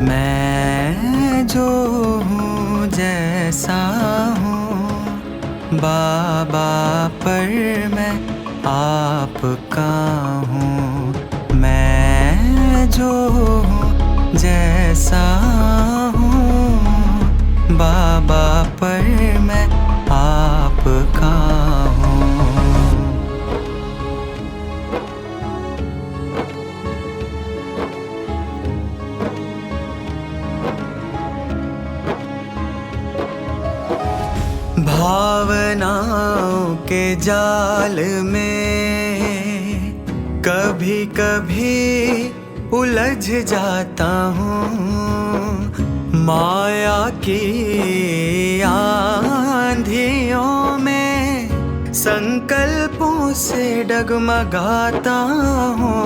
मैं जो हूँ जैसा हूँ बाबा पर मैं आपका हूँ। मैं जो हूँ जैसा हूँ बाबा पर मैं आपका हूँ। भावनाओं के जाल में कभी कभी उलझ जाता हूँ। माया की आंधियों में संकल्पों से डगमगाता हूँ।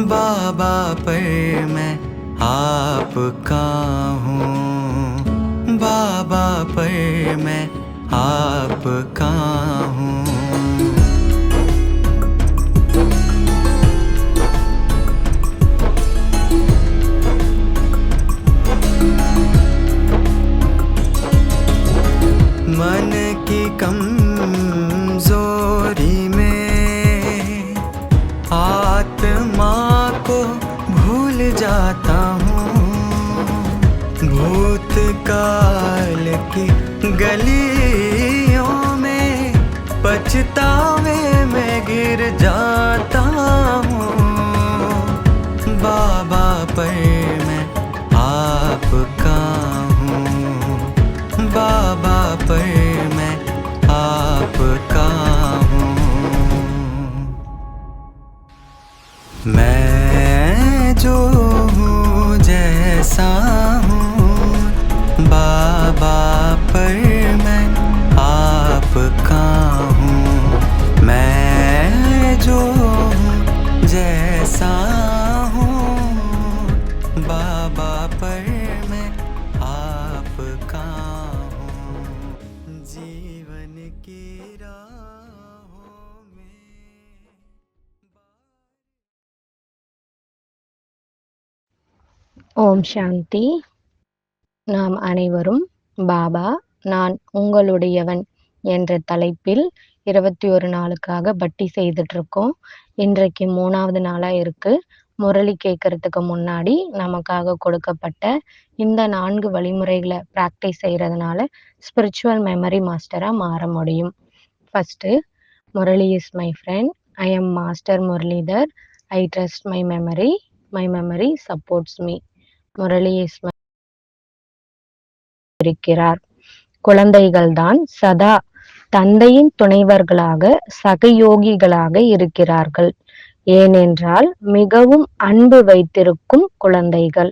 बाबा पर मैं आपका हूँ। बाबा पर मैं आपका हूँ। मन की कमजोरी में आत्मा को भूल जाता हूँ। भूतकाल की गलियों में पछतावे में गिर जाता हूँ। बाबा पर मैं आपका हूँ। बाबा पर मैं आपका हूँ। मैं जो हूँ जैसा हूँ बाबा पर मैं आपका हूँ। मैं जो हूँ जैसा हूँ बाबा पर मैं आपका हूँ। जीवन की राहों में ஓம் சாந்தி. நாம் அனைவரும் பாபா நான் உங்களுடையவன் என்ற தலைப்பில் 21 நாளுக்காக பட்டி செய்துட்டு இருக்கோம். இன்றைக்கு 3வது நாளா இருக்கு. முரளி கேட்கறதுக்கு முன்னாடி நமக்காக கொடுக்கப்பட்ட இந்த 4 வழிமுறைகளை பிராக்டிஸ் செய்யறதுனால ஸ்பிரிச்சுவல் மெமரி மாஸ்டரா மாற முடியும். First, Murali is my friend. I am master Muralidhar. I trust my memory. My memory supports me. Murali is இருக்கிறார். குழந்தைகள்தான் சதா தந்தையின் துணைவர்களாக சகயோகிகளாக இருக்கிறார்கள். ஏனென்றால் மிகவும் அன்பு வைத்திருக்கும் குழந்தைகள்.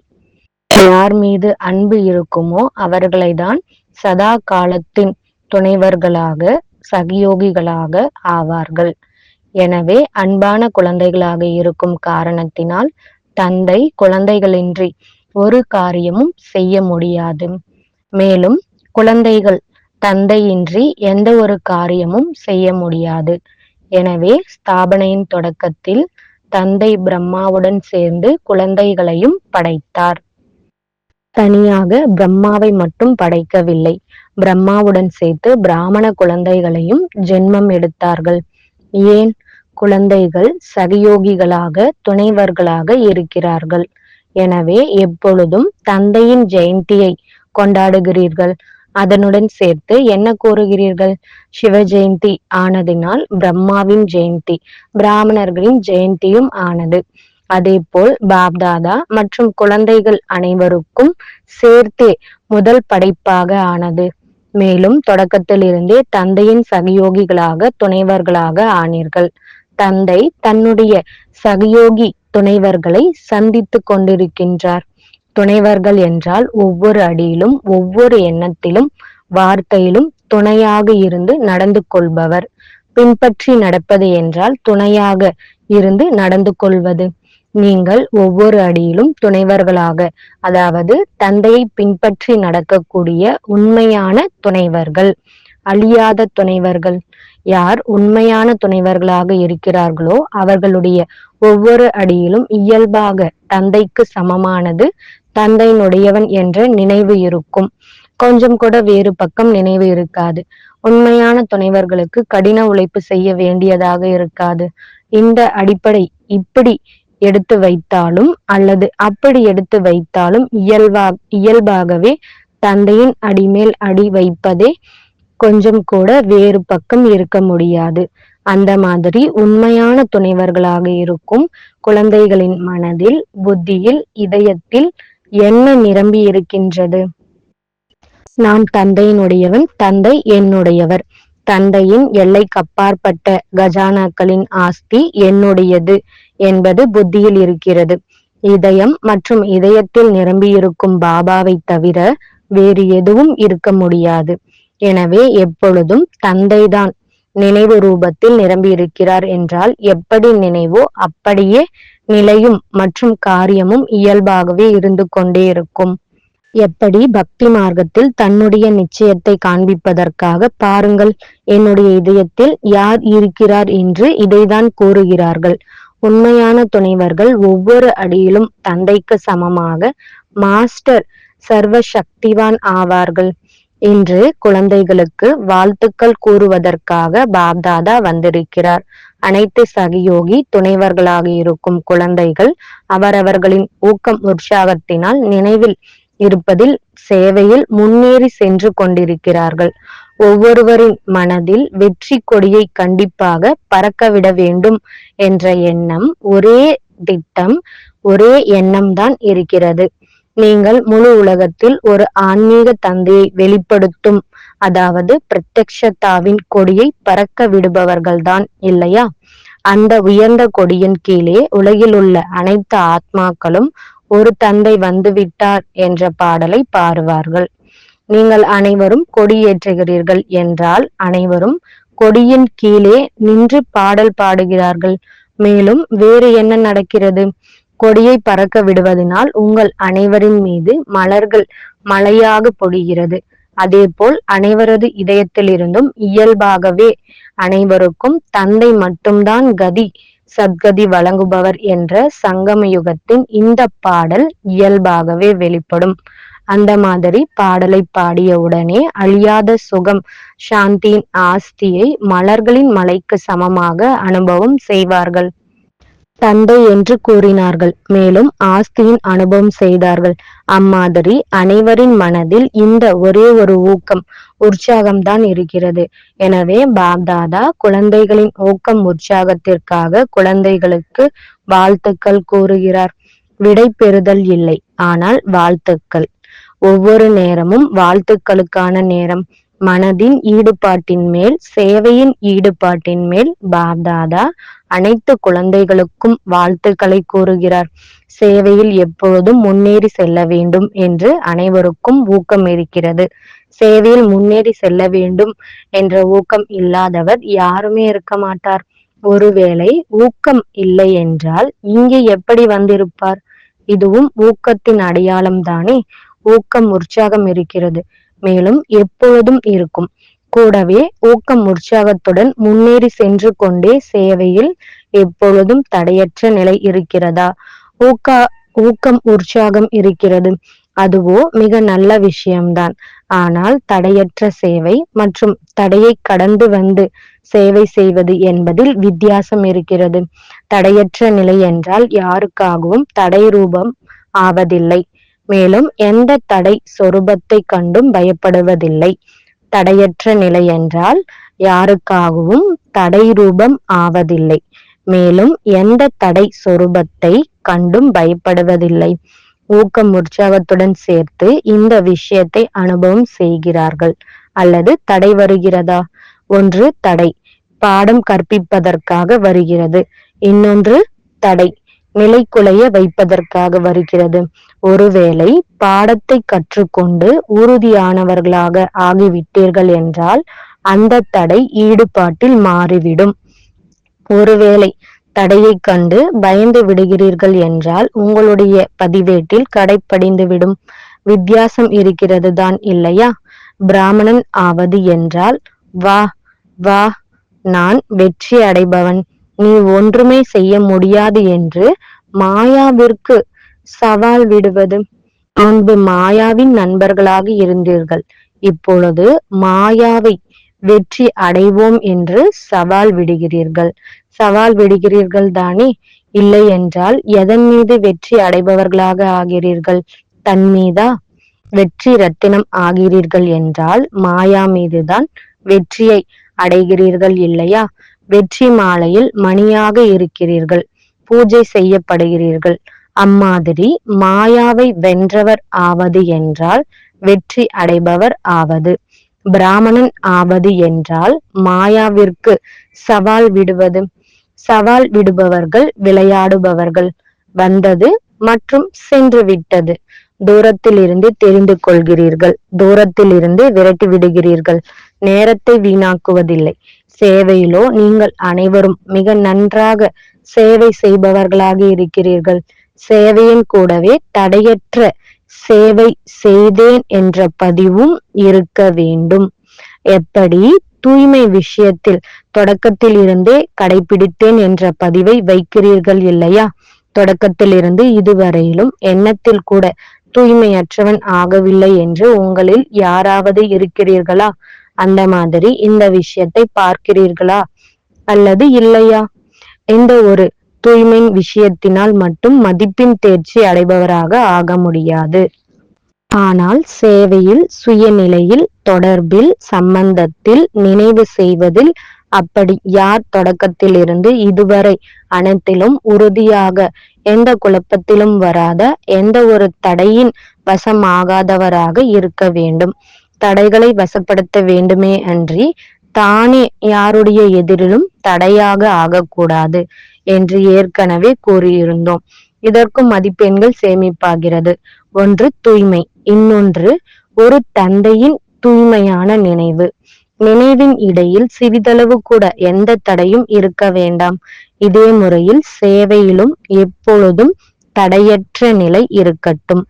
யார் மீது அன்பு இருக்குமோ அவர்களை தான் சதா காலத்தின் துணைவர்களாக சகயோகிகளாக ஆவார்கள். எனவே அன்பான குழந்தைகளாக இருக்கும் காரணத்தினால் தந்தை குழந்தைகளின்றி ஒரு காரியமும் செய்ய முடியாது. மேலும் குழந்தைகள் தந்தையின்றி எந்த ஒரு காரியமும் செய்ய முடியாது. எனவே ஸ்தாபனையின் தொடக்கத்தில் தந்தை பிரம்மாவுடன் சேர்ந்து குழந்தைகளையும் படைத்தார். தனியாக பிரம்மாவை மட்டும் படைக்கவில்லை. பிரம்மாவுடன் சேர்த்து பிராமண குழந்தைகளையும் ஜென்மம் எடுத்தார்கள். ஏன்? குழந்தைகள் சகயோகிகளாக துணைவர்களாக இருக்கிறார்கள். எனவே எப்பொழுதும் தந்தையின் ஜெயந்தியை கொண்டாடுகிறீர்கள். அதனுடன் சேர்த்து என்ன கூறுகிறீர்கள்? சிவ ஜெயந்தி ஆனதினால் பிரம்மாவின் ஜெயந்தி, பிராமணர்களின் ஜெயந்தியும் ஆனது. அதேபோல் பாப்தாதா மற்றும் குழந்தைகள் அனைவருக்கும் சேர்த்தே முதல் படைப்பாக ஆனது. மேலும் தொடக்கத்திலிருந்தே தந்தையின் சகயோகிகளாக துணைவர்களாக ஆனீர்கள். தந்தை தன்னுடைய சகயோகி துணைவர்களை சந்தித்துக் கொண்டிருக்கின்றார். துணைவர்கள் என்றால் ஒவ்வொரு அடியிலும் ஒவ்வொரு எண்ணத்திலும் வார்த்தையிலும் துணையாக இருந்து நடந்து கொள்பவர். பின்பற்றி நடப்பது என்றால் துணையாக இருந்து நடந்து கொள்வது. நீங்கள் ஒவ்வொரு அடியிலும் துணைவர்களாக, அதாவது தந்தையை பின்பற்றி நடக்கக்கூடிய உண்மையான துணைவர்கள். அழியாத துணைவர்கள். யார் உண்மையான துணைவர்களாக இருக்கிறார்களோ அவர்களுடைய ஒவ்வொரு அடியிலும் இயல்பாக தந்தைக்கு சமமானது, தந்தையினுடையவன் என்ற நினைவு இருக்கும். கொஞ்சம் கூட வேறு பக்கம் நினைவு இருக்காது. உண்மையான துணைவர்களுக்கு கடின உழைப்பு செய்ய வேண்டியதாக இருக்காது. இந்த அடிப்படை இப்படி எடுத்து வைத்தாலும் அல்லது அப்படி எடுத்து வைத்தாலும் இயல்பாகவே தந்தையின் அடிமேல் அடி வைப்பதே கொஞ்சம் கூட வேறு பக்கம் இருக்க முடியாது. அந்த மாதிரி உண்மையான துணைவர்களாக இருக்கும் குழந்தைகளின் மனதில், புத்தியில், இதயத்தில் என்ன நிரம்பி இருக்கின்றது? நான் தந்தையினுடையவன், தந்தை என்னுடையவர். தந்தையின் எல்லைக்கப்பாற்பட்ட கஜானாக்களின் ஆஸ்தி என்னுடையது என்பது புத்தியில் இருக்கிறது. இதயம் மற்றும் இதயத்தில் நிரம்பியிருக்கும் பாபாவை தவிர வேறு எதுவும் இருக்க முடியாது. எனவே எப்பொழுதும் தந்தைதான் நினைவு ரூபத்தில் நிரம்பியிருக்கிறார் என்றால் எப்படி நினைவோ அப்படியே நிலையும் மற்றும் காரியமும் இயல்பாகவே இருந்து கொண்டே இருக்கும். எப்படி பக்தி மார்க்கத்தில் தன்னுடைய நிச்சயத்தை காண்பிப்பதற்காக பாருங்கள், என்னுடைய இதயத்தில் யார் இருக்கிறார் என்று இதைதான் கூறுகிறார்கள். உண்மையான துணைவர்கள் ஒவ்வொரு அடியிலும் தந்தைக்கு சமமாக மாஸ்டர் சர்வ சக்திவான் ஆவார்கள். இன்று குழந்தைகளுக்கு வாழ்த்துக்கள் கூறுவதற்காக பாப்தாதா வந்திருக்கிறார். அனைத்து சகயோகி துணைவர்களாக இருக்கும் குழந்தைகள் அவரவர்களின் ஊக்கம் உற்சாகத்தினால் நினைவில் இருப்பதில் சேவையில் முன்னேறி சென்று கொண்டிருக்கிறார்கள். ஒவ்வொருவரின் மனதில் வெற்றி கொடியை கண்டிப்பாக பறக்கவிட வேண்டும் என்ற எண்ணம், ஒரே திட்டம், ஒரே எண்ணம்தான் இருக்கிறது. நீங்கள் முழு உலகத்தில் ஒரு ஆன்மீக தந்தையை வெளிப்படுத்தும், அதாவது பிரத்யக்ஷதாவின் கொடியை பறக்க விடுபவர்கள்தான் இல்லையா? அந்த உயர்ந்த கொடியின் கீழே உலகில் உள்ள அனைத்து ஆத்மாக்களும் ஒரு தந்தை வந்துவிட்டார் என்ற பாடலை பாடுவார்கள். நீங்கள் அனைவரும் கொடியேற்றுகிறீர்கள் என்றால் அனைவரும் கொடியின் கீழே நின்று பாடல் பாடுகிறார்கள். மேலும் வேறு என்ன நடக்கிறது? கொடியை பறக்க விடுவதனால் உங்கள் அனைவரின் மீது மலர்கள் மழையாக பொழிகிறது. அதேபோல் அனைவரது இதயத்திலிருந்தும் இயல்பாகவே அனைவருக்கும் தந்தை மட்டும்தான் கதி சத்கதி வழங்குபவர் என்ற சங்கம யுகத்தின் இந்த பாடல் இயல்பாகவே வெளிப்படும். அந்த மாதிரி பாடலை பாடியவுடனே அழியாத சுகம், சாந்தியின் ஆஸ்தியை மலர்களின் மலைக்கு சமமாக அனுபவம் செய்வார்கள். தந்தை என்று கூறினார்கள், மேலும் ஆஸ்தியின் அனுபவம் செய்தார்கள். அம்மாதிரி அனைவரின் மனதில் இந்த ஒரே ஒரு ஊக்கம், உற்சாகம்தான் இருக்கிறது. எனவே பாப்தாதா குழந்தைகளின் ஊக்கம் உற்சாகத்திற்காக குழந்தைகளுக்கு வாழ்த்துக்கள் கூறுகிறார். விடை பெறுதல் இல்லை, ஆனால் வாழ்த்துக்கள். ஒவ்வொரு நேரமும் வாழ்த்துக்களுக்கான நேரம். மனதின் ஈடுபாட்டின் மேல், சேவையின் ஈடுபாட்டின் மேல் பாப்தாதா அனைத்து குழந்தைகளுக்கும் வாழ்த்துக்களை கூறுகிறார். சேவையில் எப்பொழுதும் முன்னேறி செல்ல வேண்டும் என்று அனைவருக்கும் ஊக்கம் இருக்கிறது. சேவையில் முன்னேறி செல்ல வேண்டும் என்ற ஊக்கம் இல்லாதவர் யாருமே இருக்க மாட்டார். ஒருவேளை ஊக்கம் இல்லை என்றால் இங்கே எப்படி வந்திருப்பார்? இதுவும் ஊக்கத்தின் அடையாளம் தானே. ஊக்கம் உற்சாகம் இருக்கிறது, மேலும் எப்பொழுதும் இருக்கும். கூடவே ஊக்கம் உற்சாகத்துடன் முன்னேறி சென்று கொண்டே சேவையில் எப்பொழுதும் தடையற்ற நிலை இருக்கிறதா? ஊக்கம் உற்சாகம் இருக்கிறது, அதுவோ மிக நல்ல விஷயம்தான். ஆனால் தடையற்ற சேவை மற்றும் தடையை கடந்து வந்து சேவை செய்வது என்பதில் வித்தியாசம் இருக்கிறது. தடையற்ற நிலை என்றால் யாருக்காகவும் தடை ரூபம் ஆவதில்லை, மேலும் எந்த தடை சொரூபத்தை கண்டும் பயப்படுவதில்லை. தடையற்ற நிலை என்றால் யாருக்காகவும் தடை ரூபம் ஆவதில்லை, மேலும் எந்த தடை சொரூபத்தை கண்டும் பயப்படுவதில்லை. ஊக்கம் உற்சாகத்துடன் சேர்த்து இந்த விஷயத்தை அனுபவம் செய்கிறார்கள். அல்லது தடை வருகிறதா? ஒன்று தடை பாடம் கற்பிப்பதற்காக வருகிறது, இன்னொன்று தடை நிலைக்குலைய வைப்பதற்காக வருகிறது. ஒருவேளை பாடத்தை கற்றுக்கொண்டு உறுதியானவர்களாக ஆகிவிட்டீர்கள் என்றால் அந்த தடை ஈடுபாட்டில் மாறிவிடும். ஒருவேளை தடையை கண்டு பயந்து விடுகிறீர்கள் என்றால் உங்களுடைய பதிவேட்டில் கடைப்படிந்து விடும். வித்தியாசம் இருக்கிறது தான் இல்லையா? பிராமணன் ஆவது என்றால் வா வா, நான் வெற்றி அடைபவன், நீ ஒன்றுமே செய்ய முடியாது என்று மாயாவிற்கு சவால் விடுவது. முன்பு மாயாவின் நண்பர்களாக இருந்தீர்கள், இப்பொழுது மாயாவை வெற்றி அடைவோம் என்று சவால் விடுகிறீர்கள். சவால் விடுகிறீர்கள் தானே? இல்லை என்றால் எதன் மீது வெற்றி அடைபவர்களாக ஆகிறீர்கள்? தன் மீதா? வெற்றி ரத்தினம் ஆகிறீர்கள் என்றால் மாயா மீதுதான் வெற்றியை அடைகிறீர்கள் இல்லையா? வெற்றி மாலையில் மணியாக இருக்கிறீர்கள், பூஜை செய்யப்படுகிறீர்கள். அம்மாதிரி மாயாவை வென்றவர் ஆவது என்றால் வெற்றி அடைபவர் ஆவது. பிராமணன் ஆவது என்றால் மாயாவிற்கு சவால் விடுவது. சவால் விடுபவர்கள் விளையாடுபவர்கள். வந்தது மற்றும் சென்று விட்டது. தூரத்தில் இருந்து தெரிந்து கொள்கிறீர்கள், தூரத்தில் இருந்து விரட்டி விடுகிறீர்கள். நேரத்தை வீணாக்குவதில்லை. சேவையிலோ நீங்கள் அனைவரும் மிக நன்றாக சேவை செய்பவர்களாக இருக்கிறீர்கள். சேவையின் கூடவே தடையற்ற சேவை செய்தேன் என்ற பதிவும் இருக்க வேண்டும். எப்படி தூய்மை விஷயத்தில் தொடக்கத்தில் இருந்தே கடைபிடித்தேன் என்ற பதிவை வைக்கிறீர்கள் இல்லையா? தொடக்கத்தில் இருந்து இதுவரையிலும் எண்ணத்தில் கூட தூய்மையற்றவன் ஆகவில்லை என்று உங்களில் யாராவது இருக்கிறீர்களா? அந்த மாதிரி இந்த விஷயத்தை பார்க்கிறீர்களா அல்லது இல்லையா? இந்த ஒரு தூய்மை விஷயத்தினால் மட்டும் மதிப்பின் தேர்ச்சி அடைபவராக ஆக முடியாது. ஆனால் சேவையில், சுயநிலையில், தொடர்பில், சம்பந்தத்தில், நினைவு செய்வதில் அப்படி யார் தொடக்கத்தில் இருந்து இதுவரை அனைத்திலும் உறுதியாக, எந்த குழப்பத்திலும் வராத, எந்த ஒரு தடையின் வசமாகாதவராக இருக்க வேண்டும். தடைகளை வசப்படுத்த வேண்டுமே அன்றி தானே யாருடைய எதிரிலும் தடையாக ஆகக்கூடாது என்று ஏற்கனவே கூறியிருந்தோம். இதற்கும் மதிப்பெண்கள் சேமிப்பாகிறது. ஒன்று தூய்மை, இன்னொன்று ஒரு தந்தையின் தூய்மையான நினைவு. நினைவின் இடையில் சிறிதளவு கூட எந்த தடையும் இருக்க வேண்டாம். இதே முறையில் சேவையிலும் எப்பொழுதும் தடையற்ற நிலை இருக்கட்டும்.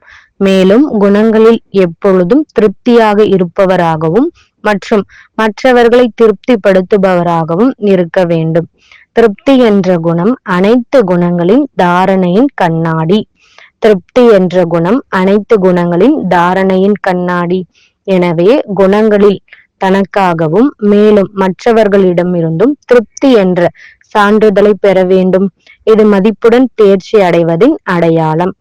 மேலும் குணங்களில் எப்பொழுதும் திருப்தியாக இருப்பவராகவும் மற்றும் மற்றவர்களை திருப்திப்படுத்துபவராகவும் இருக்க வேண்டும். திருப்தி என்ற குணம் அனைத்து குணங்களின் தாரணையின் கண்ணாடி. திருப்தி என்ற குணம் அனைத்து குணங்களின் தாரணையின் கண்ணாடி. எனவே குணங்களில் தனக்காகவும் மேலும் மற்றவர்களிடமிருந்தும் திருப்தி என்ற சான்றிதழை பெற வேண்டும். இது மதிப்புடன் தேர்ச்சி அடைவதின் அடையாளம்,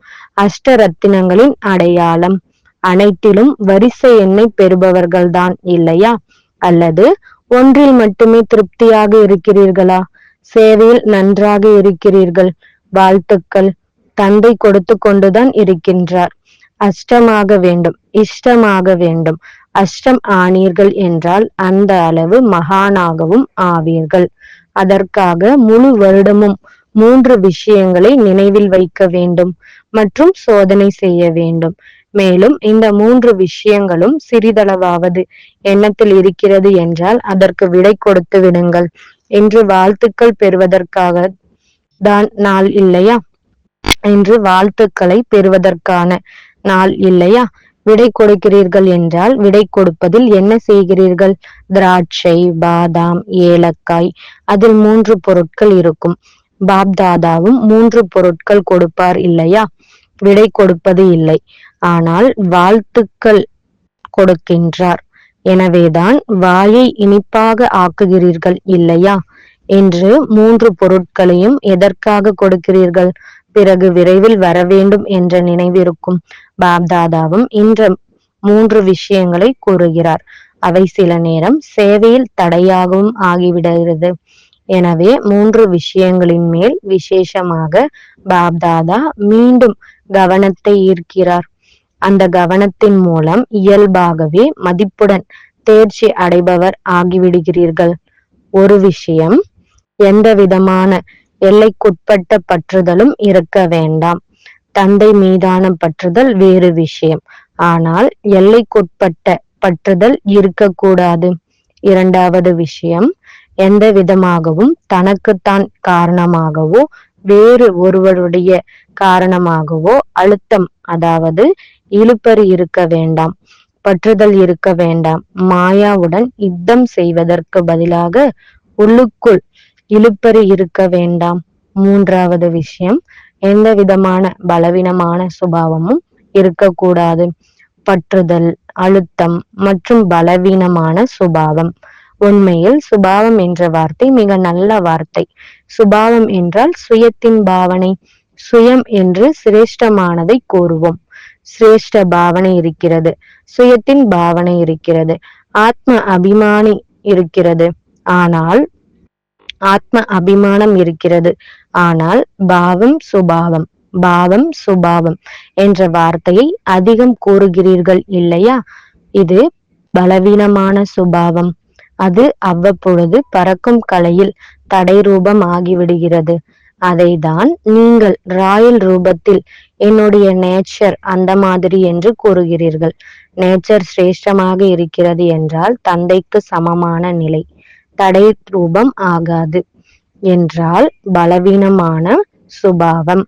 அஷ்டரத்தினங்களின் அடையாளம். அனைத்திலும் வரிசை எண்ணை பெறுபவர்கள்தான் இல்லையா? அல்லது ஒன்றில் மட்டுமே திருப்தியாக இருக்கிறீர்களா? சேவையில் நன்றாக இருக்கிறீர்கள், வாழ்த்துக்கள். தந்தை கொடுத்து கொண்டுதான் இருக்கின்றார். அஷ்டமாக வேண்டும், இஷ்டமாக வேண்டும். அஷ்டம் ஆனீர்கள் என்றால் அந்த அளவு மகானாகவும் ஆவீர்கள். அதற்காக முழு வருடமும் 3 விஷயங்களை நினைவில் வைக்க வேண்டும் மற்றும் சோதனை செய்ய வேண்டும். மேலும் இந்த 3 விஷயங்களும் சிறிதளவாவது எண்ணத்தில் இருக்கிறது என்றால் அதற்கு விடை கொடுத்து விடுங்கள் என்று வாழ்த்துக்கள் பெறுவதற்காக தான் நாள் இல்லையா? என்று வாழ்த்துக்களை பெறுவதற்கான நாள் இல்லையா? விடை கொடுக்கிறீர்கள் என்றால் விடை கொடுப்பதில் என்ன செய்கிறீர்கள்? திராட்சை, பாதாம், ஏலக்காய், அதில் 3 பொருட்கள் இருக்கும். பாப்தாதாவும் 3 பொருட்கள் கொடுப்பார் இல்லையா? விடை கொடுப்பது இல்லை, ஆனால் வாழ்த்துக்கள் கொடுக்கின்றார். எனவேதான் வாயை இனிப்பாக ஆக்குகிறீர்கள் இல்லையா? என்று 3 பொருட்களையும் எதற்காக கொடுக்கிறீர்கள்? பிறகு விரைவில் வர வேண்டும் என்ற நினைவிருக்கும். பாப்தாதாவும் இந்த 3 விஷயங்களை கூறுகிறார். அவை சில நேரம் சேவையில் தடையாகவும் ஆகிவிடுகிறது. எனவே 3 விஷயங்களின் மேல் விசேஷமாக பாப்தாதா மீண்டும் கவனத்தை ஈர்க்கிறார். அந்த கவனத்தின் மூலம் இயல்பாகவே மதிப்புடன் தேர்ச்சி அடைபவர் ஆகிவிடுகிறீர்கள். ஒரு விஷயம், எந்த விதமான எல்லைக்குட்பட்ட பற்றுதலும் இருக்க வேண்டாம். தந்தை மீதான பற்றுதல் வேறு விஷயம், ஆனால் எல்லைக்குட்பட்ட பற்றுதல் இருக்கக்கூடாது. 2வது விஷயம், எந்த விதமாகவும் தனக்குத்தான் காரணமாகவோ வேறு ஒருவருடைய காரணமாகவோ அழுத்தம், அதாவது இழுபறி இருக்க வேண்டாம். பற்றுதல் இருக்க வேண்டாம். மாயாவுடன் யுத்தம் செய்வதற்கு பதிலாக உள்ளுக்குள் இழுபறி இருக்க வேண்டாம். மூன்றாவது விஷயம், எந்த விதமான பலவீனமான சுபாவமும் இருக்கக்கூடாது. பற்றுதல், அழுத்தம் மற்றும் பலவீனமான சுபாவம். உண்மையில் சுபாவம் என்ற வார்த்தை மிக நல்ல வார்த்தை. சுபாவம் என்றால் சுயத்தின் பாவனை. சுயம் என்று சிரேஷ்டமானதை கூறுவோம். சிரேஷ்ட பாவனை இருக்கிறது, சுயத்தின் பாவனை இருக்கிறது, ஆத்ம அபிமானி இருக்கிறது, ஆனால் ஆத்ம அபிமானம் இருக்கிறது. ஆனால் பாவம் சுபாவம், பாவம் சுபாவம் என்ற வார்த்தையை அதிகம் கூறுகிறீர்கள் இல்லையா? இது பலவீனமான சுபாவம். அது அவ்வப்பொழுது பறக்கும் கலையில் தடை ரூபம் ஆகிவிடுகிறது. அதைதான் நீங்கள் ராயல் ரூபத்தில் என்னுடைய நேச்சர் அந்த மாதிரி என்று கூறுகிறீர்கள். நேச்சர் சிரேஷ்டமாக இருக்கிறது என்றால் தந்தைக்கு சமமான நிலை. தடை ரூபம் ஆகாது என்றால் பலவீனமான சுபாவம்.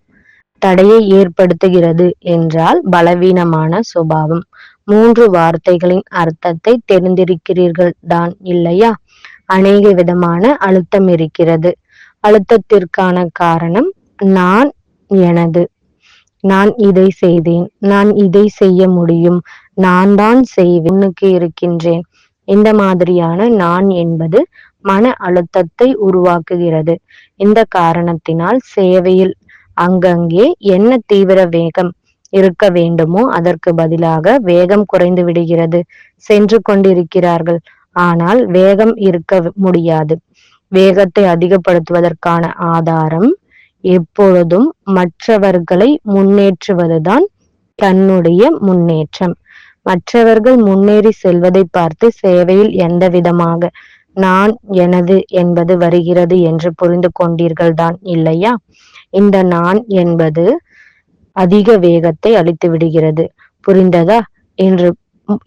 தடையை ஏற்படுத்துகிறது என்றால் பலவீனமான சுபாவம். 3 வார்த்தைகளின் அர்த்தத்தை தெரிந்திருக்கிறீர்கள் தான் இல்லையா? அநேக விதமான அழுத்தம் இருக்கிறது. அழுத்தத்திற்கான காரணம் நான், எனது. நான் இதை செய்தேன், நான் இதை செய்ய முடியும், நான் தான் செய்வேனுக்கு இருக்கின்றேன். இந்த மாதிரியான நான் என்பது மன அழுத்தத்தை உருவாக்குகிறது. இந்த காரணத்தினால் சேவையில் அங்கங்கே என்ன தீவிர வேகம் இருக்க வேண்டுமோ அதற்கு பதிலாக வேகம் குறைந்து விடுகிறது. சென்று கொண்டிருக்கிறார்கள், ஆனால் வேகம் இருக்க முடியாது. வேகத்தை அதிகப்படுத்துவதற்கான ஆதாரம் எப்பொழுதும் மற்றவர்களை முன்னேற்றுவதுதான் தன்னுடைய முன்னேற்றம். மற்றவர்கள் முன்னேறி செல்வதை பார்த்து சேவையில் எந்த விதமாக நான், எனது என்பது வருகிறது என்று புரிந்து கொண்டீர்கள் தான் இல்லையா? இந்த நான் என்பது அதிக வேகத்தை அளித்து விடுகிறது. புரிந்ததா? என்று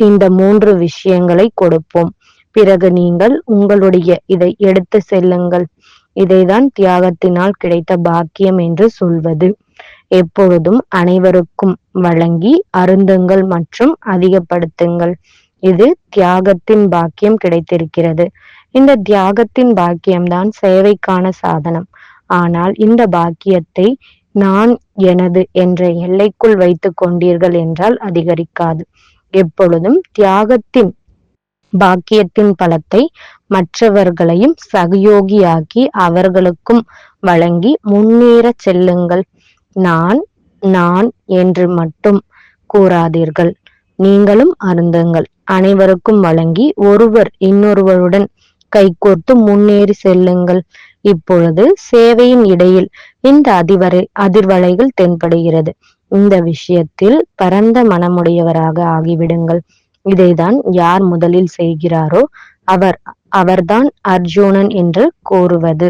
இந்த 3 விஷயங்களை கொடுப்போம். பிறகு நீங்கள் உங்களுடைய இதை எடுத்து செல்லுங்கள். இதைதான் தியாகத்தினால் கிடைத்த பாக்கியம் என்று சொல்வது. எப்பொழுதும் அனைவருக்கும் வழங்கி அருந்துங்கள் மற்றும் அதிகப்படுத்துங்கள். இது தியாகத்தின் பாக்கியம் கிடைத்திருக்கிறது. இந்த தியாகத்தின் பாக்கியம்தான் சேவைக்கான சாதனம். ஆனால் இந்த பாக்கியத்தை நான், எனது என்ற எல்லைக்குள் வைத்துக் கொண்டீர்கள் என்றால் அதிகரிக்காது. எப்பொழுதும் தியாகத்தின் பாக்கியத்தின் பலத்தை மற்றவர்களையும் சகயோகியாக்கி அவர்களுக்கும் வழங்கி முன்னேற செல்லுங்கள். நான், நான் என்று மட்டும் கூறாதீர்கள். நீங்களும் அருந்துங்கள். அனைவருக்கும் வழங்கி ஒருவர் இன்னொருவருடன் கைகோர்த்து முன்னேறி செல்லுங்கள். இப்பொழுது சேவையின் இடையில் இந்த அதிர்வலைகள் தென்படுகிறது. இந்த விஷயத்தில் பரந்த மனமுடையவராக ஆகிவிடுங்கள். இதைதான் யார் முதலில் செய்கிறாரோ அவர்தான் அர்ஜுனன் என்று கூறுவது.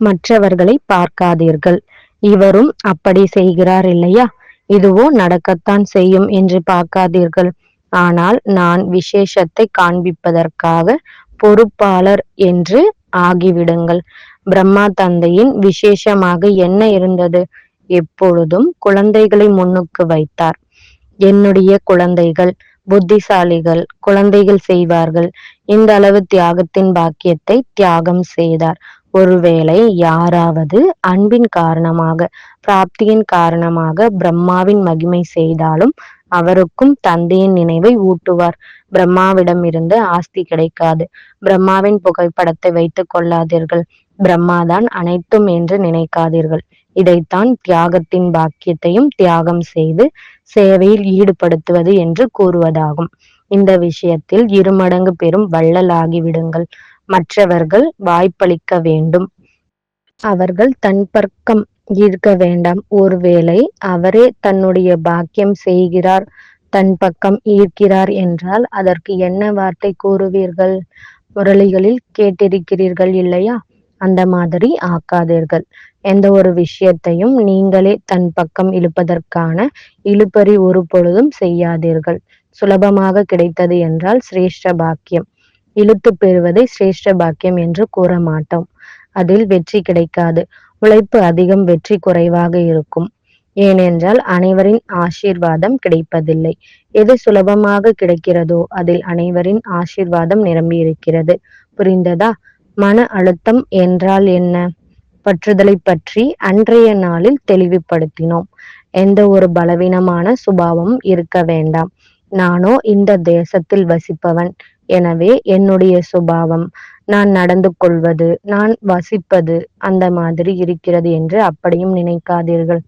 மற்றவர்களை பார்க்காதீர்கள். இவரும் அப்படி செய்கிறார் இல்லையா? இதுவோ நடக்கத்தான் செய்யும் என்று பார்க்காதீர்கள். ஆனால் நான் விசேஷத்தை காண்பிப்பதற்காக பொறுப்பாளர் என்று ஆகிவிடுங்கள். பிரம்மா தந்தையின் விசேஷமாக என்ன இருந்தது? எப்பொழுதும் குழந்தைகளை முன்னுக்கு வைத்தார். என்னுடைய குழந்தைகள் புத்திசாலிகள், குழந்தைகள் செய்வார்கள். இந்த அளவு தியாகத்தின் பாக்கியத்தை தியாகம் செய்தார். ஒருவேளை யாராவது அன்பின் காரணமாக, பிராப்தியின் காரணமாக பிரம்மாவின் மகிமை செய்தாலும் அவருக்கும் தந்தையின் நினைவை ஊட்டுவார். பிரம்மாவிடமிருந்து ஆஸ்தி கிடைக்காது. பிரம்மாவின் புகைப்படத்தை வைத்துக் கொள்ளாதீர்கள். பிரம்மாதான் அனைத்தும் என்று நினைக்காதீர்கள். இதைத்தான் தியாகத்தின் பாக்கியத்தையும் தியாகம் செய்து சேவையில் ஈடுபடுத்துவது என்று கூறுவதாகும். இந்த விஷயத்தில் 2 மடங்கு பெரும் வள்ளல் ஆகிவிடுங்கள். மற்றவர்கள் வாய்ப்பளிக்க வேண்டும். அவர்கள் தன் பக்கம் ஈர்க்க வேண்டாம். ஒருவேளை அவரே தன்னுடைய பாக்கியம் செய்கிறார், தன் பக்கம் ஈர்க்கிறார் என்றால் அதற்கு என்ன வார்த்தை கூறுவீர்கள்? முரளிகளில் கேட்டிருக்கிறீர்கள் இல்லையா? அந்த மாதிரி ஆக்காதீர்கள். எந்த ஒரு விஷயத்தையும் நீங்களே தன் பக்கம் இழுப்பதற்கான இழுபறி ஒரு பொழுதும் செய்யாதீர்கள். சுலபமாக கிடைத்தது என்றால் சிரேஷ்ட பாக்கியம். இழுத்து பெறுவதை சிரேஷ்ட பாக்கியம் என்று கூற மாட்டோம். அதில் வெற்றி கிடைக்காது. உழைப்பு அதிகம், வெற்றி குறைவாக இருக்கும். ஏனென்றால் அனைவரின் ஆசீர்வாதம் கிடைப்பதில்லை. எது சுலபமாக கிடைக்கிறதோ அதில் அனைவரின் ஆசீர்வாதம் நிரம்பி இருக்கிறது. புரிந்ததா? மன அழுத்தம் என்றால் என்ன? பற்றுதலை பற்றி அன்றைய நாளில் தெளிவுபடுத்தினோம். எந்த ஒரு பலவீனமான சுபாவமும் இருக்க வேண்டாம். நானோ இந்த தேசத்தில் வசிப்பவன், எனவே என்னுடைய சுபாவம், நான் நடந்து கொள்வது, நான் வசிப்பது அந்த மாதிரி இருக்கிறது என்று அப்படியும் நினைக்காதீர்கள்.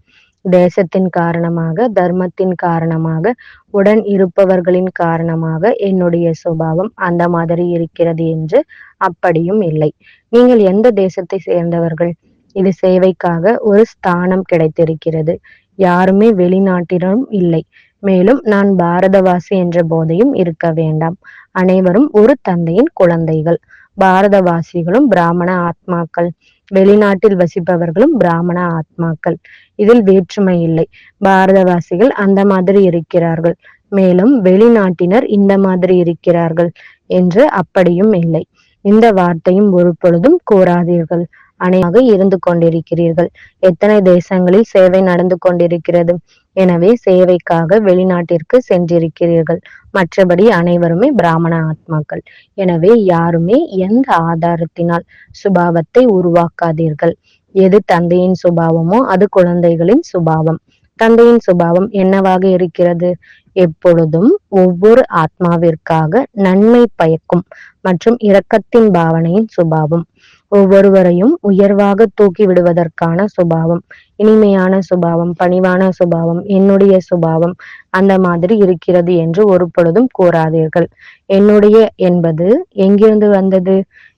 தேசத்தின் காரணமாக, தர்மத்தின் காரணமாக, உடன் இருப்பவர்களின் காரணமாக என்னுடைய சுபாவம் அந்த மாதிரி இருக்கிறது என்று அப்படியும் இல்லை. நீங்கள் எந்த தேசத்தை சேர்ந்தவர்கள்? இது சேவைக்காக ஒரு ஸ்தானம் கிடைத்திருக்கிறது. யாருமே வெளிநாட்டினரும் இல்லை. மேலும் நான் பாரதவாசி என்ற போதையும் இருக்க வேண்டாம். அனைவரும் ஒரு தந்தையின் குழந்தைகள். பாரதவாசிகளும் பிராமண ஆத்மாக்கள், வெளிநாட்டில் வசிப்பவர்களும் பிராமண ஆத்மாக்கள். இதில் வேற்றுமை இல்லை. பாரதவாசிகள் அந்த மாதிரி இருக்கிறார்கள், மேலும் வெளிநாட்டினர் இந்த மாதிரி இருக்கிறார்கள் என்று அப்படியும் இல்லை. இந்த வார்த்தையும் ஒரு பொழுதும் கூறாதீர்கள். அனைவராக இருந்து கொண்டிருக்கிறீர்கள். எத்தனை தேசங்களில் சேவை நடந்து கொண்டிருக்கிறது. எனவே சேவைக்காக வெளிநாட்டிற்கு சென்றிருக்கிறீர்கள். மற்றபடி அனைவருமே பிராமண ஆத்மாக்கள். எனவே யாருமே எந்த ஆதாரத்தினால் சுபாவத்தை உருவாக்காதீர்கள். எது தந்தையின் சுபாவமோ அது குழந்தைகளின் சுபாவம். தந்தையின் சுபாவம் என்னவாக இருக்கிறது? எப்பொழுதும் ஒவ்வொரு ஆத்மாவிற்காக நன்மை பயக்கும் மற்றும் இரக்கத்தின் பாவனையின் சுபாவம். ஒவ்வொருவரையும் உயர்வாக தூக்கி விடுவதற்கான சுபாவம், இனிமையான சுபாவம், பணிவான சுபாவம், என்னுடைய சுபாவம் அந்த மாதிரி இருக்கிறது என்று ஒரு பொழுதும் கூறாதீர்கள். என்னுடைய என்பது எங்கிருந்து வந்தது?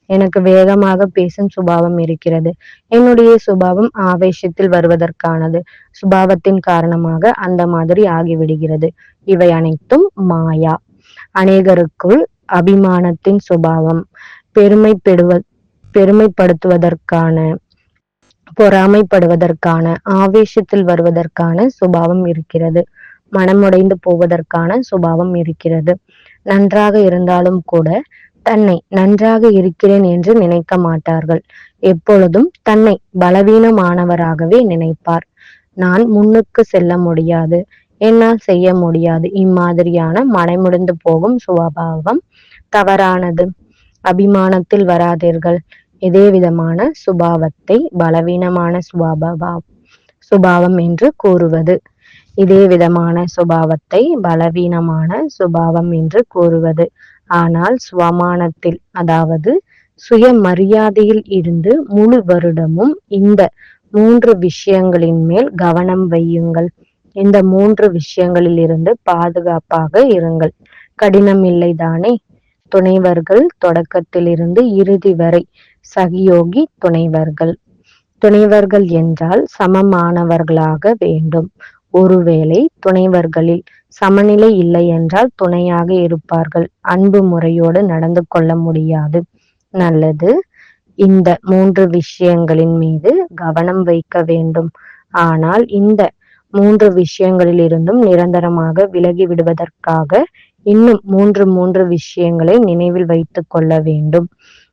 எனக்கு வேகமாக பேசும் சுபாவம் இருக்கிறது. என்னுடைய சுபாவம் ஆவேசத்தில் வருவதற்கானது. சுபாவத்தின் காரணமாக அந்த மாதிரி ஆகிவிடுகிறது. இவை அனைத்தும் மாயா. அநேகருக்குள் அபிமானத்தின் சுபாவம், பெருமைப்படுத்துவதற்கான, பொறாமைப்படுவதற்கான, ஆவேசத்தில் வருவதற்கான சுபாவம் இருக்கிறது. மனமுடைந்து போவதற்கான சுபாவம் இருக்கிறது. நன்றாக இருந்தாலும் கூட தன்னை நன்றாக இருக்கிறேன் என்று நினைக்க மாட்டார்கள். எப்பொழுதும் தன்னை பலவீனமானவராகவே நினைப்பார். நான் முன்னுக்கு செல்ல முடியாது, என்னால் செய்ய முடியாது, இம்மாதிரியான மனமுடைந்து போகும் சுபாவம் தவறானது. அபிமானத்தில் வராதீர்கள். இதே விதமான சுபாவத்தை பலவீனமான சுபாவம் என்று கூறுவது. இதே விதமான சுபாவத்தை பலவீனமான சுபாவம் என்று கூறுவது. ஆனால் சுவமானத்தில், அதாவது சுயமரியாதையில் இருந்து முழு வருடமும் இந்த 3 விஷயங்களின் மேல் கவனம் வையுங்கள். இந்த 3 விஷயங்களில் இருந்து பாதுகாப்பாக இருங்கள். கடினம் இல்லைதானே? துணைவர்கள் தொடக்கத்திலிருந்து இறுதி வரை சகயோகி துணைவர்கள். துணைவர்கள் என்றால் சமமானவர்களாக வேண்டும். ஒருவேளை துணைவர்களில் சமநிலை இல்லை என்றால் துணையாக இருப்பார்கள். அன்பு முறையோடு நடந்து கொள்ள முடியாது. நல்லது. இந்த 3 விஷயங்களின் மீது கவனம் வைக்க வேண்டும். ஆனால் இந்த 3 விஷயங்களில் இருந்தும் நிரந்தரமாக விலகி விடுவதற்காக இன்னும் 3 விஷயங்களை நினைவில் வைத்துக் கொள்ள வேண்டும்.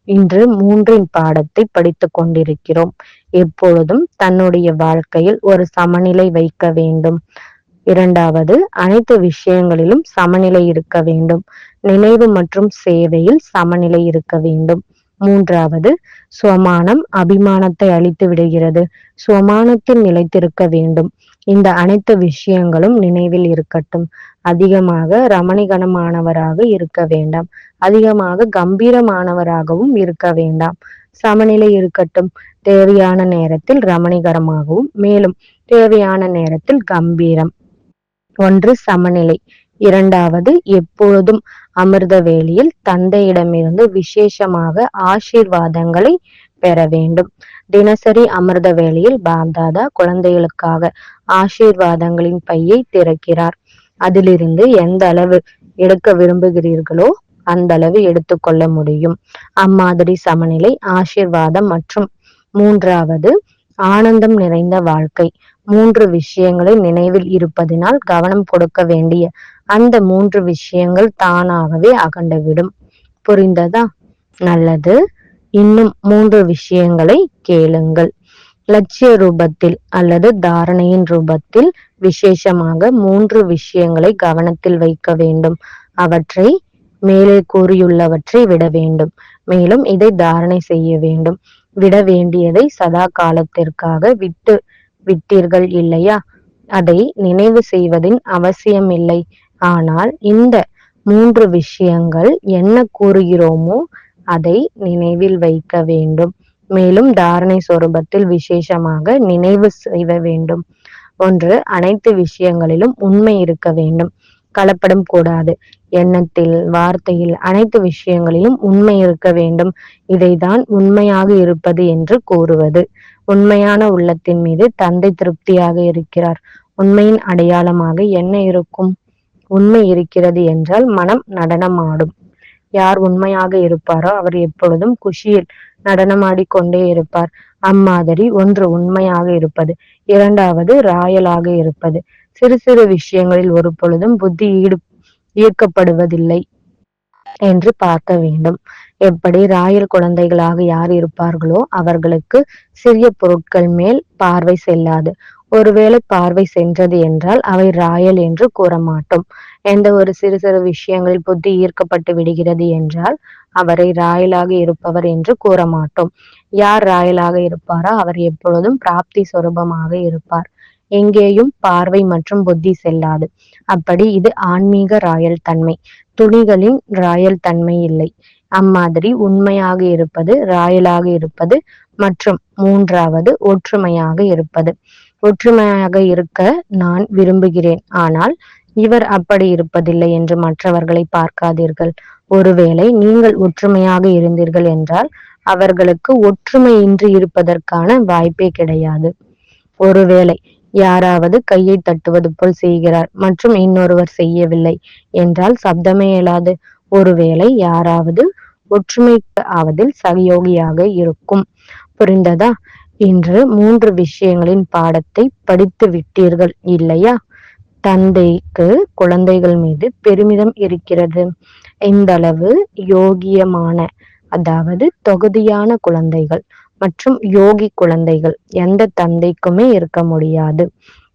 இன்று 3 பாடத்தை படித்துக் கொண்டிருக்கிறோம். எப்பொழுதும் தன்னுடைய வாழ்க்கையில் ஒரு சமநிலை வைக்க வேண்டும். 2வது, அனைத்து விஷயங்களிலும் சமநிலை இருக்க வேண்டும். நினைவு மற்றும் சேவையில் சமநிலை இருக்க வேண்டும். 3வது, சுவமானம் அபிமானத்தை அழித்து விடுகிறது. சுவமானத்தில் நிலைத்திருக்க வேண்டும். இந்த அனைத்து விஷயங்களும் நினைவில் இருக்கட்டும். அதிகமாக ரமணிகரமானவராக இருக்க வேண்டாம். அதிகமாக கம்பீரமானவராகவும் இருக்க வேண்டாம். சமநிலை இருக்கட்டும். தேவையான நேரத்தில் ரமணிகரமாகவும், மேலும் தேவையான நேரத்தில் கம்பீரம். 1 சமநிலை. 2வது, எப்பொழுதும் அமிர்த வேளையில் தந்தையிடமிருந்து விசேஷமாக ஆசீர்வாதங்களை பெற வேண்டும். தினசரி அமிர்த வேளையில் பாப்தாதா குழந்தைகளுக்காக ஆசீர்வாதங்களின் பையை திறக்கிறார். அதிலிருந்து எந்த அளவு எடுக்க விரும்புகிறீர்களோ அந்த அளவு எடுத்துக்கொள்ள முடியும். அம்மாதிரி சமநிலை, ஆசீர்வாதம் மற்றும் 3வது, ஆனந்தம் நிறைந்த வாழ்க்கை. 3 விஷயங்களை நினைவில் இருப்பதினால் கவனம் கொடுக்க வேண்டிய அந்த 3 விஷயங்கள் தானாகவே அகண்டுவிடும். புரிந்ததா? நல்லது. இன்னும் 3 விஷயங்களை கேளுங்கள். லட்சிய ரூபத்தில் அல்லது தாரணையின் ரூபத்தில் விசேஷமாக 3 விஷயங்களை கவனத்தில் வைக்க வேண்டும். அவற்றை மேலே கூறியுள்ளவற்றை விட வேண்டும். மேலும் இதை தாரணை செய்ய வேண்டும். விட வேண்டியதை சதா காலத்திற்காக விட்டீர்கள் இல்லையா? அதை நினைவு செய்வதின் அவசியம் இல்லை. ஆனால் இந்த 3 விஷயங்கள் என்ன கூறுகிறோமோ அதை நினைவில் வைக்க வேண்டும். மேலும் தாரணை சொரூபத்தில் விசேஷமாக நினைவு செய்ய வேண்டும். 1. அனைத்து விஷயங்களிலும் உண்மை இருக்க வேண்டும். கலப்படம் கூடாது. எண்ணத்தில், வார்த்தையில், அனைத்து விஷயங்களிலும் உண்மை இருக்க வேண்டும். இதைதான் உண்மையாக இருப்பது என்று கூறுவது. உண்மையான உள்ளத்தின் மீது தந்தை திருப்தியாக இருக்கிறார். உண்மையின் அடையாளமாக என்ன இருக்கும்? உண்மை இருக்கிறது என்றால் மனம் நடனமாடும். யார் உண்மையாக இருப்பாரோ அவர் எப்பொழுதும் குஷியில் நடனமாடிக்கொண்டே இருப்பார். அம்மாதிரி 1 உண்மையாக இருப்பது. 2வது ராயலாக இருப்பது. சிறு சிறு விஷயங்களில் ஒரு பொழுதும் புத்தி ஈர்க்கப்படுவதில்லை என்று பார்க்க வேண்டும். எப்படி ராயல் குழந்தைகளாக யார் இருப்பார்களோ அவர்களுக்கு சிறிய பொருட்கள் மேல் பார்வை செல்லாது. ஒருவேளை பார்வை சென்றது என்றால் அவை ராயல் என்று கூற மாட்டோம். எந்த ஒரு சிறு சிறு விஷயங்களில் புத்தி ஈர்க்கப்பட்டு விடுகிறது என்றால் அவரை ராயலாக இருப்பவர் என்று கூற மாட்டோம். யார் ராயலாக இருப்பாரோ அவர் எப்பொழுதும் பிராப்தி சொரூபமாக இருப்பார். எங்கேயும் பார்வை மற்றும் புத்தி செல்லாது. அப்படி இது ஆன்மீக ராயல் தன்மை. துணிகளின் ராயல் தன்மை இல்லை. அம்மாதிரி உண்மையாக இருப்பது, ராயலாக இருப்பது மற்றும் 3வது ஒற்றுமையாக இருப்பது. ஒற்றுமையாக இருக்க நான் விரும்புகிறேன். ஆனால் இவர் அப்படி இருப்பதில்லை என்று மற்றவர்களை பார்க்காதீர்கள். ஒருவேளை நீங்கள் ஒற்றுமையாக இருந்தீர்கள் என்றால் அவர்களுக்கு ஒற்றுமையின்றி இருப்பதற்கான வாய்ப்பே கிடையாது. ஒருவேளை யாராவது கையை தட்டுவது போல் செய்கிறார் மற்றும் இன்னொருவர் செய்யவில்லை என்றால் சப்தமே எழாது. ஒருவேளை யாராவது ஒற்றுமைக்கு ஆவதில் சகயோகியாக இருக்கும். புரிந்ததா? இன்று 3 விஷயங்களின் பாடத்தை படித்து விட்டீர்கள் இல்லையா? தந்தைக்கு குழந்தைகள் மீது பெருமிதம் இருக்கிறது. இந்த அளவு யோகியமான, அதாவது தொகுதியான குழந்தைகள் மற்றும் யோகி குழந்தைகள் எந்த தந்தைக்குமே இருக்க முடியாது.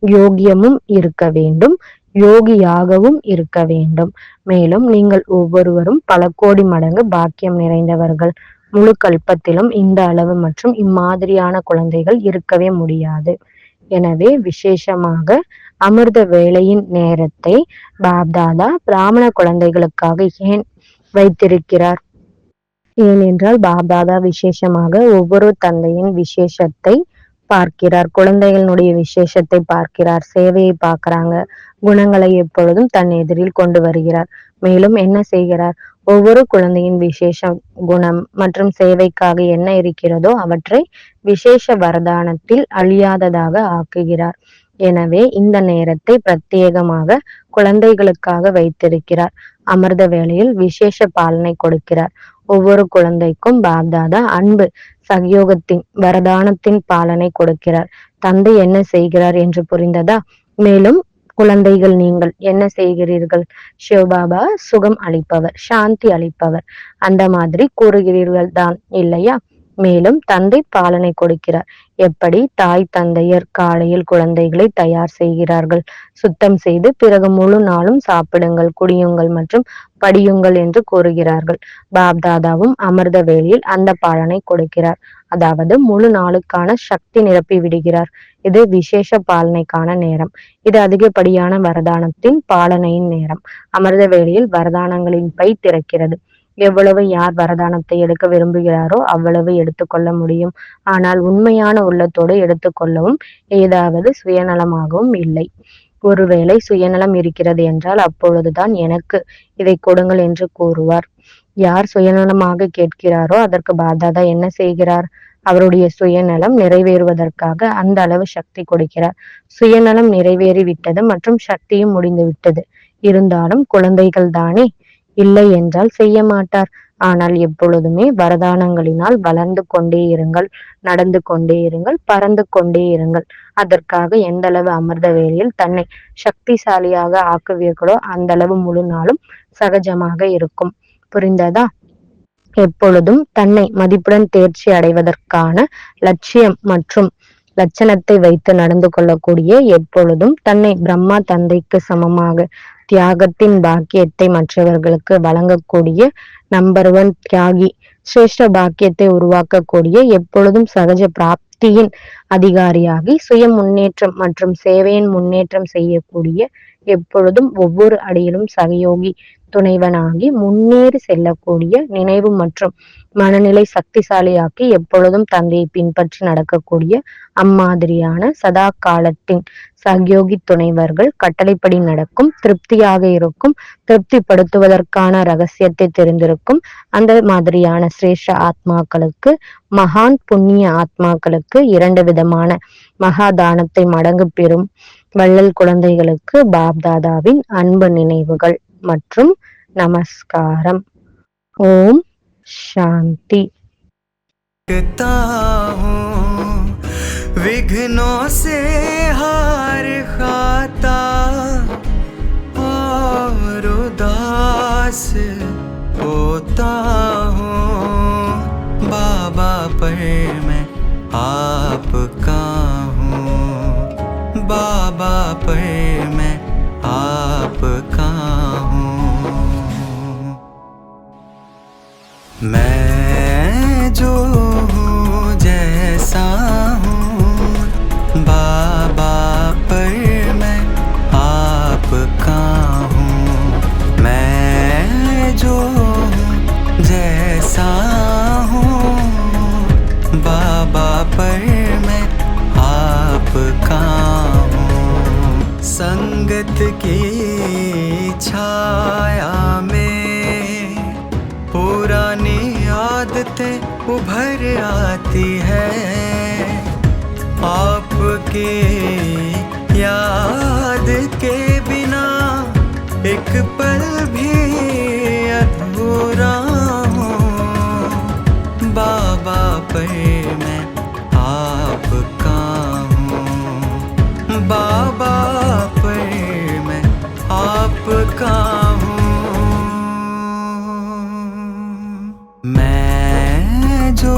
யோகியமும் இருக்க வேண்டும், யோகியாகவும் இருக்க வேண்டும். மேலும் நீங்கள் ஒவ்வொருவரும் பல கோடி மடங்கு பாக்கியம் நிறைந்தவர்கள். முழு கல்பத்திலும் இந்த அளவு மற்றும் இம்மாதிரியான குழந்தைகள் இருக்கவே முடியாது. எனவே விசேஷமாக அமிர்த வேளையின் நேரத்தை பாப்தாதா பிராமண குழந்தைகளுக்காக ஏன் வைத்திருக்கிறார்? ஏனென்றால் பாப்தாதா விசேஷமாக ஒவ்வொரு தந்தையின் விசேஷத்தை பார்க்கிறார். குழந்தைகளுடைய விசேஷத்தை பார்க்கிறார். சேவையை பார்க்கிறாங்க. குணங்களை எப்பொழுதும் தன் எதிரில் கொண்டு வருகிறார். மேலும் என்ன செய்கிறார்? ஒவ்வொரு குழந்தையின் விசேஷ குணம் மற்றும் சேவைக்காக என்ன இருக்கிறதோ அவற்றை விசேஷ வரதானத்தில் அழியாததாக ஆக்குகிறார். எனவே இந்த நேரத்தை பிரத்யேகமாக குழந்தைகளுக்காக வைத்திருக்கிறார். அமிர்த வேளையில் விசேஷ பாலனை கொடுக்கிறார். ஒவ்வொரு குழந்தைக்கும் பாப்தாதா அன்பு சகயோகத்தின் வரதானத்தின் பாலனை கொடுக்கிறார். தந்தை என்ன செய்கிறார் என்று புரிந்ததா? மேலும் குழந்தைகள் நீங்கள் என்ன செய்கிறீர்கள்? சிவபாபா சுகம் அளிப்பவர், சாந்தி அளிப்பவர், அந்த மாதிரி கூறுகிறீர்கள் தான் இல்லையா? மேலும் தந்தை பாலனை கொடுக்கிறார். எப்படி தாய் தந்தையர் காலையில் குழந்தைகளை தயார் செய்கிறார்கள், சுத்தம் செய்து பிறகு முழு நாளும் சாப்பிடுங்கள், குடியுங்கள் மற்றும் படியுங்கள் என்று கூறுகிறார்கள். பாப்தாதாவும் அமிர்த வேளையில் அந்த பாலனை கொடுக்கிறார். அதாவது முழு நாளுக்கான சக்தி நிரப்பி விடுகிறார். இது விசேஷ பாலனைக்கான நேரம். இது அதிகப்படியான வரதானத்தின் பாலனையின் நேரம். அமிர்த வேளையில் வரதானங்களின் பை திறக்கிறது. எவ்வளவு யார் வரதானத்தை எடுக்க விரும்புகிறாரோ அவ்வளவு எடுத்துக்கொள்ள முடியும். ஆனால் உண்மையான உள்ளத்தோடு எடுத்துக்கொள்ளவும் ஏதாவது சுயநலமாகவும் இல்லை. ஒருவேளை சுயநலம் இருக்கிறது என்றால் அப்பொழுதுதான் எனக்கு இதை கொடுங்கள் என்று கூறுவார். யார் சுயநலமாக கேட்கிறாரோ அதற்கு பாப்தாதா என்ன செய்கிறார்? அவருடைய சுயநலம் நிறைவேறுவதற்காக அந்த அளவு சக்தி கொடுக்கிறார். சுயநலம் நிறைவேறிவிட்டது மற்றும் சக்தியும் முடிந்து விட்டது. இருந்தாலும் குழந்தைகள் தானே, இல்லை என்றால் செய்ய மாட்டார். ஆனால் எப்பொழுதுமே வரதானங்களினால் வளர்ந்து கொண்டே இருங்கள், நடந்து கொண்டே இருங்கள், பறந்து கொண்டே இருங்கள். அதற்காக எந்த அளவு அமிர்த வேளையில் தன்னை சக்திசாலியாக ஆக்குவீர்களோ அந்த அளவு முழு நாளும் சகஜமாக இருக்கும். புரிந்ததா? எப்பொழுதும் தன்னை மதிப்புடன் தேர்ச்சி அடைவதற்கான லட்சியம் மற்றும் லட்சணத்தை வைத்து நடந்து கொள்ளக்கூடிய, எப்பொழுதும் தன்னை பிரம்மா தந்தைக்கு சமமாக தியாகத்தின் பாக்கியத்தை மற்றவர்களுக்கு வழங்கக்கூடிய நம்பர் 1 தியாகி, சிரேஷ்ட பாக்கியத்தை உருவாக்கக்கூடிய, எப்பொழுதும் சகஜ பிராப்தியின் அதிகாரியாகி சுய முன்னேற்றம் மற்றும் சேவையின் முன்னேற்றம் செய்யக்கூடிய, எப்பொழுதும் ஒவ்வொரு அடியிலும் சகயோகி துணைவனாகி முன்னேறி செல்லக்கூடிய, நினைவு மற்றும் மனநிலை சக்திசாலியாக்கி எப்பொழுதும் தந்தையை பின்பற்றி நடக்கக்கூடிய அம்மாதிரியான சதா காலத்தின் சகயோகி துணைவர்கள் கட்டளைப்படி நடக்கும், திருப்தியாக இருக்கும், திருப்திப்படுத்துவதற்கான ரகசியத்தை தெரிந்திருக்கும் அந்த மாதிரியான சிரேஷ்ட ஆத்மாக்களுக்கு, மகான் புண்ணிய ஆத்மாக்களுக்கு 2 விதமான மகாதானத்தை மடங்கு பெறும் வள்ளல் குழந்தைகளுக்கு பாப்தாதாவின் அன்பு நினைவுகள் மற்றும் நமஸ்காரம். ஓம் शांति। विघ्नों से हार खाता और उदास होता हूँ, बाबा पर मैं आपका हूँ, बाबा पर मैं आपका हूँ। मैं जो हूँ जैसा हूँ, बाबा पर मैं आपका हूँ, मैं जो हूँ जैसा हूँ, बाबा पर मैं आपका हूँ। संगत की छाया में पुरानी आदतें उभर आती है, आपके याद के बिना एक पल भी अधूरा हूँ, बाबा पर मैं आपका हूँ, बाबा पर मैं आपका हूँ। मैं जो